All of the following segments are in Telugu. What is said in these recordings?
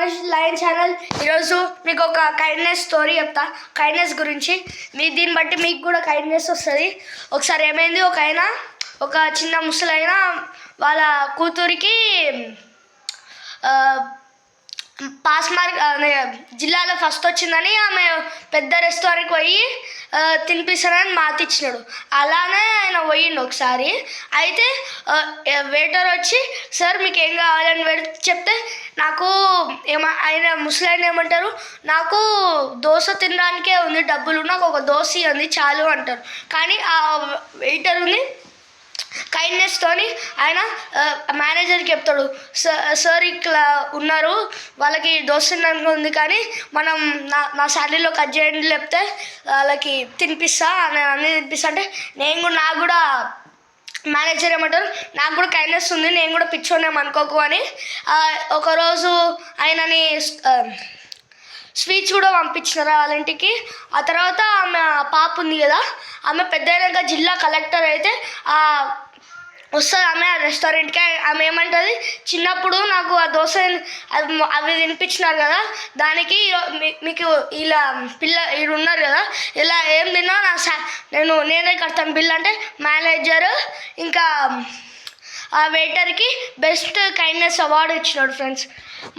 Bhavish lion channel. ఈరోజు మీకు ఒక కైండ్నెస్ స్టోరీ చెప్తా, కైండ్నెస్ గురించి. దీన్ని బట్టి మీకు కూడా కైండ్నెస్ వస్తుంది. ఒకసారి ఏమైంది, ఒక చిన్న ముసలైన వాళ్ళ కూతురికి పాస్ మార్క్ జిల్లాలో ఫస్ట్ వచ్చిందని ఆమె పెద్ద రెస్టారెంట్కి పోయి తినిపిస్తానని మాటిచ్చినాడు. అలానే ఆయన పోయిండు ఒకసారి. అయితే వెయిటర్ వచ్చి, సార్ మీకు ఏం కావాలని చెప్తే, నాకు ఆయన ముసలాయన ఏమంటారు, నాకు దోశ తినడానికే ఉంది డబ్బులు, నాకు ఒక దోశ ఇవ్వండి చాలు అంటారు. కానీ ఆ వెయిటర్ ఉంది కైండ్నెస్తోని ఆయన మేనేజర్కి చెప్తాడు, సార్ ఇట్లా ఉన్నారు, వాళ్ళకి దోశ తినడానికి ఉంది, కానీ మనం నా శాలరీలో కట్ చేయండి, లేకపోతే వాళ్ళకి తినిపిస్తా అన్నీ తినిపిస్తా అంటే, నాకు కూడా మేనేజర్ ఏమంటారు, నాకు కూడా కైండ్నెస్ ఉంది, నేను కూడా పిచ్చోనేం అనుకోకు అని ఒకరోజు ఆయనని స్వీట్స్ కూడా పంపించినారు వాళ్ళ ఇంటికి. ఆ తర్వాత ఆమె పాప ఉంది కదా, ఆమె పెద్ద అయినాక జిల్లా కలెక్టర్ అయితే వస్తుంది ఆమె ఆ రెస్టారెంట్కి. ఆమె ఏమంటుంది, చిన్నప్పుడు నాకు ఆ దోశ అవి తినిపించినారు కదా, దానికి మీకు ఇలా వీళ్ళు ఉన్నారు కదా, ఇలా ఏం తిన్నా నేనే కడతాను బిల్ అంటే మేనేజర్ ఇంకా ఆ వెయిటర్కి బెస్ట్ కైండ్నెస్ అవార్డు ఇచ్చినాడు. ఫ్రెండ్స్,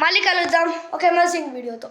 మళ్ళీ కలుద్దాం ఒక అమేజింగ్ వీడియోతో.